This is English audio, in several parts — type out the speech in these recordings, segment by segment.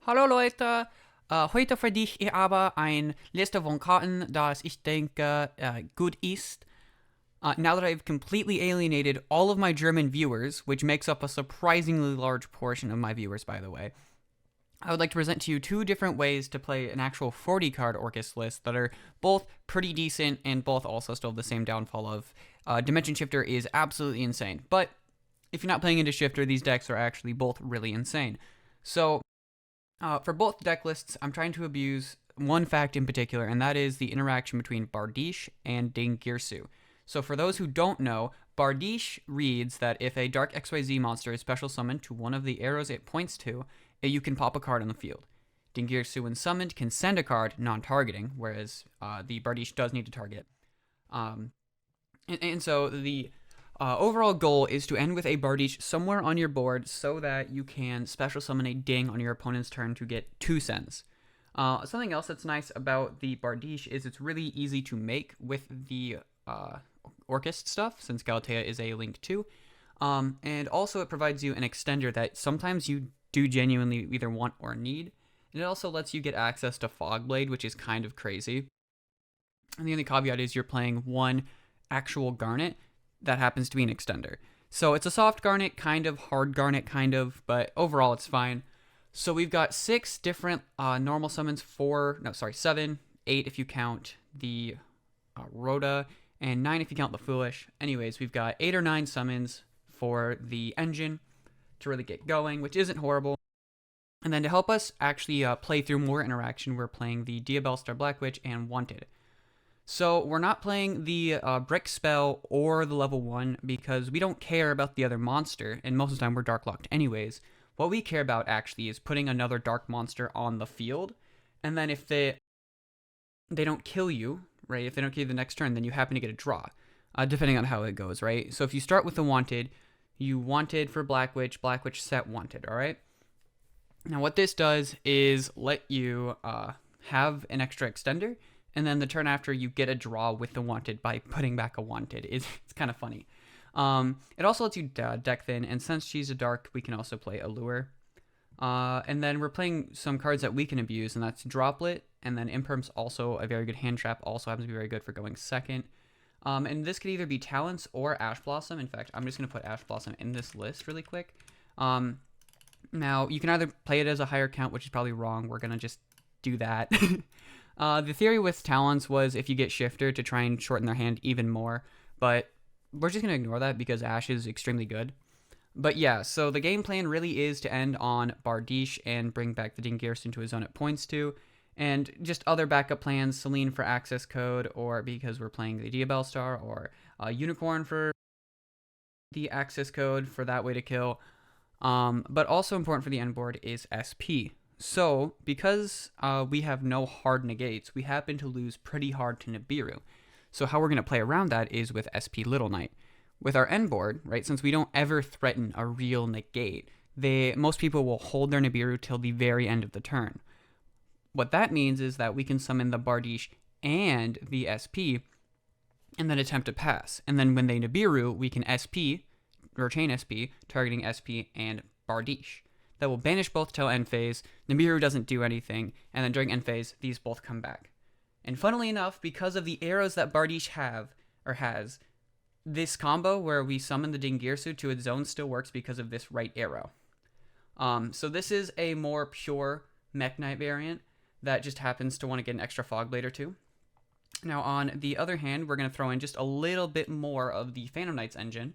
Hallo Leute, heute für dich ich habe eine Liste von Karten, das ich denke gut ist. Now that I've completely alienated all of my German viewers, which makes up a surprisingly large portion of my viewers, by the way, I would like to present to you two different ways to play an actual 40 card Orcust list that are both pretty decent and both also still have the same downfall of Dimension Shifter is absolutely insane. But if you're not playing into Shifter, these decks are actually both really insane. So for both deck lists, I'm trying to abuse one fact in particular, and that is the interaction between Bardiche and Dingirsu. So for those who don't know, Bardiche reads that if a Dark XYZ monster is special summoned to one of the arrows it points to, you can pop a card on the field. Dingirsu, when summoned, can send a card non-targeting, whereas the Bardiche does need to target. Um, and so the overall goal is to end with a Bardiche somewhere on your board so that you can special summon a Ding on your opponent's turn to get 2 sends. Something else that's nice about the Bardiche is it's really easy to make with the Orchest stuff, since Galatea is a Link 2. And also it provides you an extender that sometimes you do genuinely either want or need. And it also lets you get access to Fogblade, which is kind of crazy. And the only caveat is you're playing one actual Garnet that happens to be an extender. So it's a soft Garnet, kind of, hard Garnet, kind of, but overall it's fine. So we've got 6 different normal summons, 7, 8 if you count the Rhoda, and 9 if you count the Foolish. Anyways, we've got 8 or 9 summons for the engine to really get going, which isn't horrible. And then to help us actually play through more interaction, we're playing the Diabellstar Black Witch and Wanted. So we're not playing the Brick Spell or the level 1 because we don't care about the other monster, and most of the time we're Dark Locked anyways. What we care about actually is putting another Dark monster on the field, and then if they don't kill you, right, if they don't kill you the next turn, then you happen to get a draw, depending on how it goes, right? So if you start with the Wanted, you Wanted for Black Witch set Wanted, alright? Now what this does is let you have an extra extender, and then the turn after you get a draw with the Wanted by putting back a Wanted. It's kind of funny. It also lets you deck thin, and since she's a dark, we can also play Allure. And then we're playing some cards that we can abuse, and that's Droplet, and then Imperm's also a very good hand trap, also happens to be very good for going second. And this could either be Talents or Ash Blossom. In fact, I'm just going to put Ash Blossom in this list really quick. Now, you can either play it as a higher count, which is probably wrong. We're going to just do that. The theory with Talents was if you get Shifter to try and shorten their hand even more, but we're just going to ignore that because Ash is extremely good. But yeah, so the game plan really is to end on Bardiche and bring back the Dingirsu into his zone at points to, and just other backup plans, Celine for access code, or because we're playing the Diabellstar, or Unicorn for the access code for that way to kill. But also important for the end board is SP. So, because we have no hard negates, we happen to lose pretty hard to Nibiru. So how we're going to play around that is with SP Little Knight. With our end board, right, since we don't ever threaten a real negate, most people will hold their Nibiru till the very end of the turn. What that means is that we can summon the Bardiche and the SP, and then attempt to pass. And then when they Nibiru, we can SP, or chain SP, targeting SP and Bardiche. That will banish both till end phase. Nibiru doesn't do anything, and then during end phase, these both come back. And funnily enough, because of the arrows that Bardiche has, this combo where we summon the Dingirsu to its zone still works because of this right arrow. So this is a more pure Mech Knight variant that just happens to want to get an extra Fogblade or two. Now on the other hand, we're going to throw in just a little bit more of the Phantom Knight's engine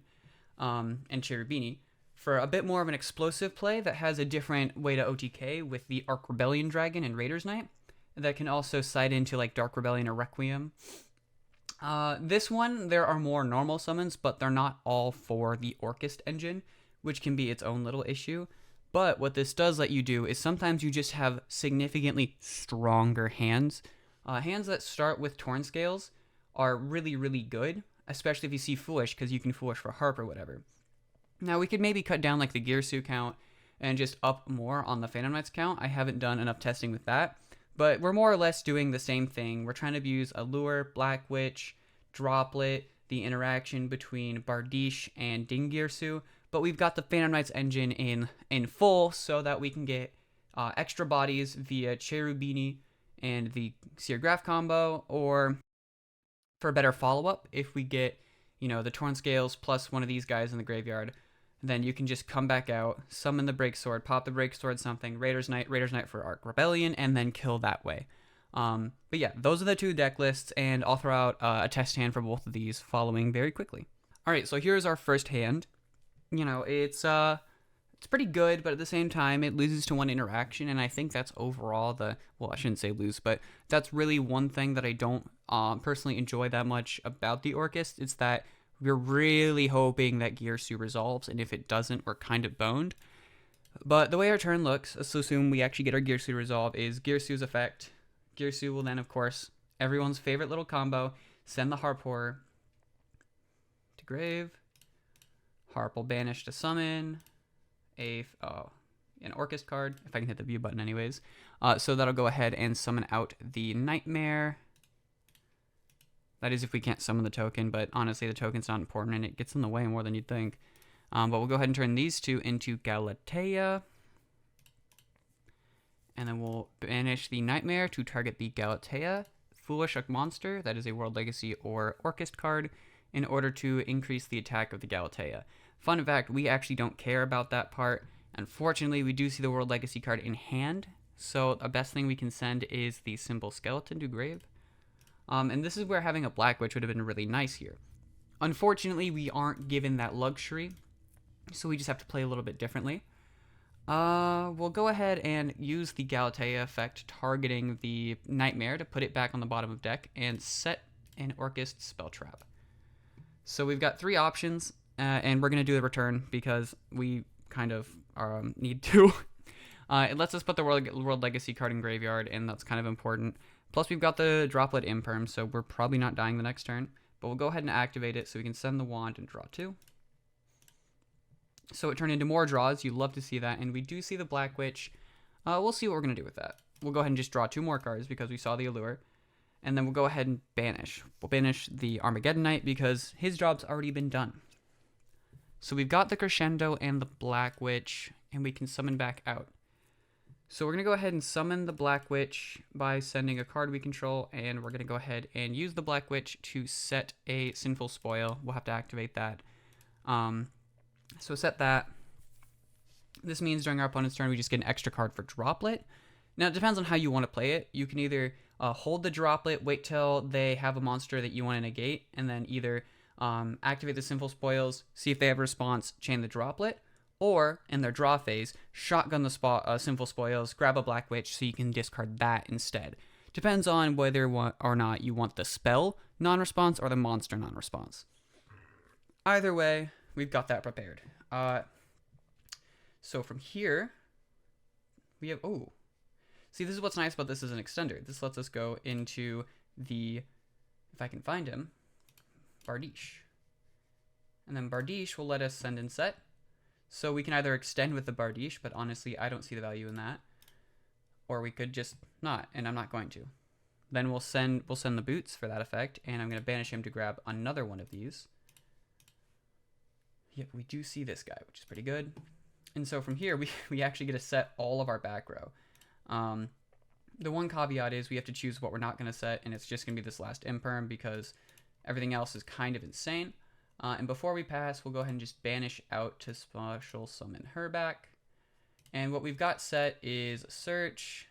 and Cherubini for a bit more of an explosive play that has a different way to OTK with the Arc Rebellion Dragon and Raider's Knight that can also side into like Dark Rebellion or Requiem. This one, there are more normal summons, but they're not all for the Orchest engine, which can be its own little issue. But what this does let you do is sometimes you just have significantly stronger hands. Hands that start with Torn Scales are really, really good, especially if you see Foolish, because you can Foolish for Harp or whatever. Now, we could maybe cut down like the Girsu count and just up more on the Phantom Knights count. I haven't done enough testing with that, but we're more or less doing the same thing. We're trying to use Allure, Black Witch, Droplet, the interaction between Bardiche and Dingirsu, but we've got the Phantom Knights engine in full so that we can get extra bodies via Cherubini and the Seer Graph combo, or for a better follow-up, if we get, the Torn Scales plus one of these guys in the graveyard, then you can just come back out, summon the Breaksword, pop the Breaksword something, Raiders Knight for Arc Rebellion, and then kill that way. But yeah, those are the two deck lists, and I'll throw out a test hand for both of these following very quickly. Alright, so here's our first hand. It's pretty good, but at the same time, it loses to one interaction, and I think that's overall I shouldn't say lose, but that's really one thing that I don't personally enjoy that much about the Orcust. It's that we're really hoping that Girsu resolves, and if it doesn't, we're kind of boned. But the way our turn looks, let's assume we actually get our Girsu resolve, is Girsu's effect. Girsu will then, of course, everyone's favorite little combo, send the Harp Horror to grave. Harp will banish to summon an Orcust card, if I can hit the view button anyways. So that'll go ahead and summon out the Nightmare. That is if we can't summon the token, but honestly the token's not important and it gets in the way more than you'd think. But we'll go ahead and turn these two into Galatea. And then we'll banish the Nightmare to target the Galatea. Foolish Monster, that is a World Legacy or Orcust card, in order to increase the attack of the Galatea. Fun fact, we actually don't care about that part. Unfortunately, we do see the World Legacy card in hand, so the best thing we can send is the Simple Skeleton to grave. And this is where having a Black Witch would have been really nice here. Unfortunately, we aren't given that luxury, so we just have to play a little bit differently. We'll go ahead and use the Galatea effect targeting the Nightmare to put it back on the bottom of deck and set an Orcust Spell Trap. So we've got three options, and we're going to do the return because we kind of need to. It lets us put the World Legacy card in graveyard, and that's kind of important. Plus, we've got the Droplet Imperm, so we're probably not dying the next turn. But we'll go ahead and activate it so we can send the wand and draw two. So it turned into more draws. You love to see that. And we do see the Black Witch. We'll see what we're going to do with that. We'll go ahead and just draw two more cards because we saw the Allure. And then we'll go ahead and banish. We'll banish the Armageddon Knight because his job's already been done. So we've got the Crescendo and the Black Witch, and we can summon back out. So we're going to go ahead and summon the Black Witch by sending a card we control, and we're going to go ahead and use the Black Witch to set a Sinful Spoil. We'll have to activate that. So set that. This means during our opponent's turn, we just get an extra card for Droplet. Now, it depends on how you want to play it. You can either hold the Droplet, wait till they have a monster that you want to negate, and then either activate the Sinful Spoils, see if they have a response, chain the Droplet, or, in their draw phase, shotgun the Sinful Spoils, grab a Black Witch so you can discard that instead. Depends on whether or not you want the spell non-response or the monster non-response. Either way, we've got that prepared. So from here, we have... Oh. See, this is what's nice about this as an extender. This lets us go into the... If I can find him... Bardiche. And then Bardiche will let us send and set. So we can either extend with the Bardiche, but honestly, I don't see the value in that. Or we could just not, and I'm not going to. Then we'll send the boots for that effect, and I'm going to banish him to grab another one of these. Yep, we do see this guy, which is pretty good. And so from here, we actually get to set all of our back row. The one caveat is we have to choose what we're not going to set, and it's just going to be this last Imperm because everything else is kind of insane. And before we pass, we'll go ahead and just banish out to special summon her back. And what we've got set is Search,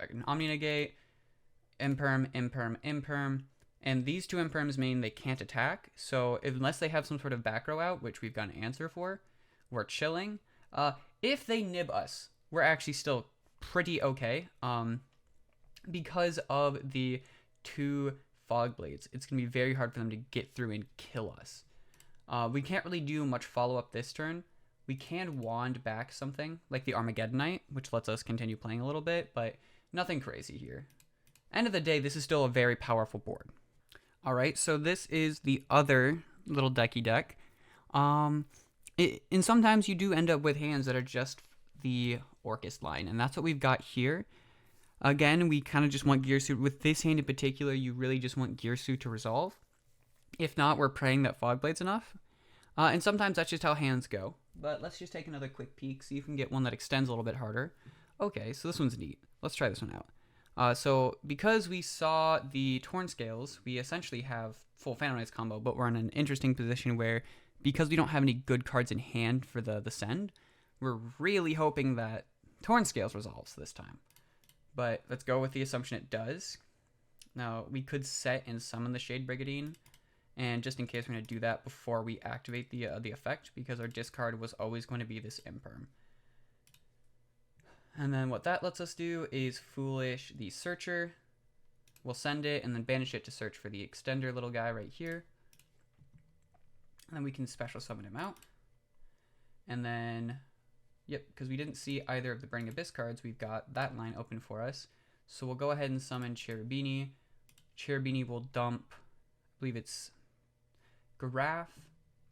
an Omni Negate, Imperm, Imperm, Imperm. And these two Imperms mean they can't attack. So unless they have some sort of back row out, which we've got an answer for, we're chilling. If they nib us, we're actually still pretty okay. Because of the two Fog Blades, it's going to be very hard for them to get through and kill us. We can't really do much follow-up this turn. We can wand back something, like the Armageddon Knight, which lets us continue playing a little bit, but nothing crazy here. End of the day, this is still a very powerful board. Alright, so this is the other little decky deck. And sometimes you do end up with hands that are just the Orcust line, and that's what we've got here. Again, we kind of just want Girsu. With this hand in particular, you really just want Girsu to resolve. If not, we're praying that Fogblade's enough. And sometimes that's just how hands go. But let's just take another quick peek, see if we can get one that extends a little bit harder. Okay, so this one's neat. Let's try this one out. So because we saw the Torn Scales, we essentially have full Phantom Knights combo, but we're in an interesting position where, because we don't have any good cards in hand for the send, we're really hoping that Torn Scales resolves this time. But let's go with the assumption it does. Now, we could set and summon the Shade Brigadine, and just in case, we're going to do that before we activate the effect, because our discard was always going to be this Imperm. And then what that lets us do is Foolish the Searcher. We'll send it and then banish it to search for the extender little guy right here. And then we can special summon him out. And then, yep, because we didn't see either of the Burning Abyss cards, we've got that line open for us. So we'll go ahead and summon Cherubini. Cherubini will dump, I believe it's Graph.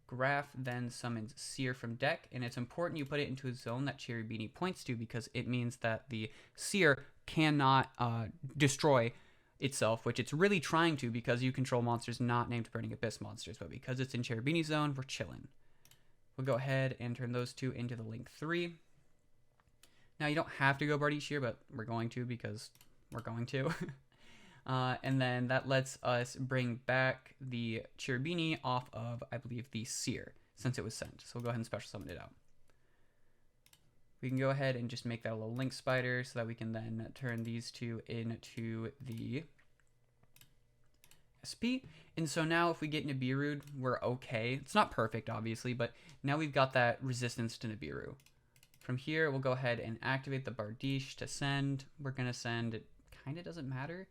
Graph then summons Seer from deck, and it's important you put it into a zone that Cherubini points to, because it means that the Seer cannot destroy itself, which it's really trying to, because you control monsters not named Burning Abyss monsters, but because it's in Cherubini's zone, we're chilling. We'll go ahead and turn those two into the Link 3. Now, you don't have to go Bardiche here, but we're going to, because we're going to. And then that lets us bring back the Cherubini off of, I believe, the Seer, since it was sent. So we'll go ahead and special summon it out. We can go ahead and just make that a little Link Spider so that we can then turn these two into the SP. And so now if we get Nibiru, we're okay. It's not perfect, obviously, but now we've got that resistance to Nibiru. From here, we'll go ahead and activate the Bardiche to send. We're going to send, it kind of doesn't matter.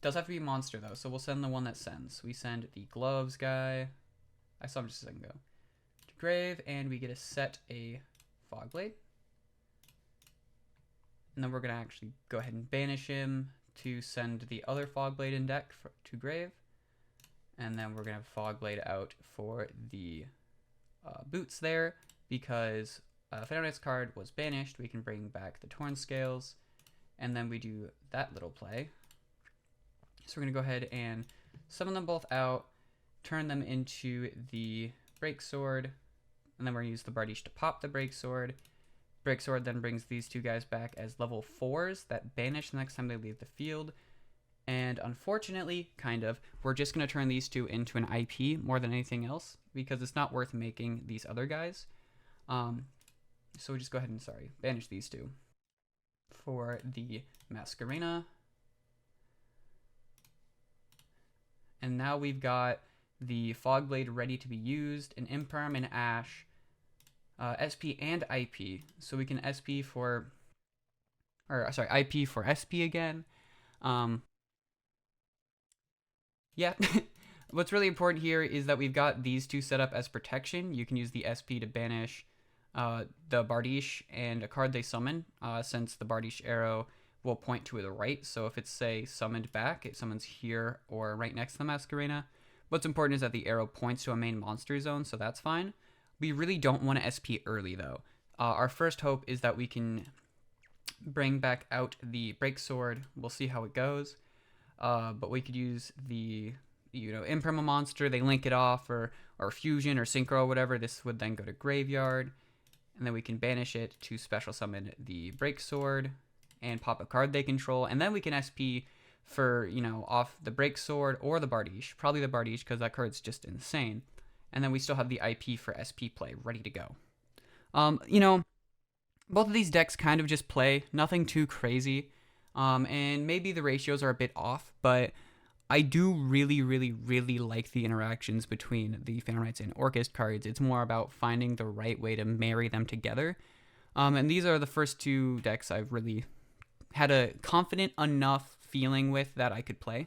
Does have to be a monster though, so we'll send the one that sends. We send the gloves guy. I saw him just a second ago. To grave, and we get to set a Fogblade. And then we're gonna actually go ahead and banish him to send the other Fogblade in deck to grave. And then we're gonna have Fogblade out for the boots there, because Phantom Knight's card was banished. We can bring back the Torn Scales. And then we do that little play. So we're going to go ahead and summon them both out, turn them into the Break Sword, and then we're going to use the Bardiche to pop the Break Sword. Break Sword then brings these two guys back as level 4s that banish the next time they leave the field. And unfortunately, we're just going to turn these two into an IP more than anything else, because it's not worth making these other guys. So we just go ahead and, banish these two. For the Masquerena. And now we've got the Fogblade ready to be used, an Imperm, and Ash, SP and IP. So we can IP for SP again. Yeah. What's really important here is that we've got these two set up as protection. You can use the SP to banish the Bardiche and a card they summon, since the Bardiche arrow will point to the right. So if it's, say, summoned back, it summons here or right next to the Masquerena. What's important is that the arrow points to a main monster zone, so that's fine. We really don't want to SP early, though. Our first hope is that we can bring back out the Break Sword. We'll see how it goes. But we could use the, Imperma monster. They link it off, or Fusion or Synchro or whatever. This would then go to Graveyard. And then we can banish it to special summon the Break Sword and pop a card they control. And then we can SP for, off the Break Sword or the Bardiche. Probably the Bardiche, because that card's just insane. And then we still have the IP for SP play ready to go. Both of these decks kind of just play. Nothing too crazy. And maybe the ratios are a bit off, but I do really, really, really like the interactions between the Phantom Knights and Orcust cards. It's more about finding the right way to marry them together. And these are the first two decks I've really had a confident enough feeling with that I could play.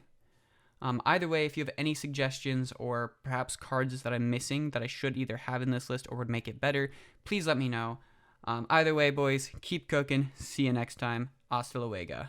Either way, if you have any suggestions or perhaps cards that I'm missing that I should either have in this list or would make it better, please let me know. Either way, boys, keep cooking. See you next time. Hasta luego.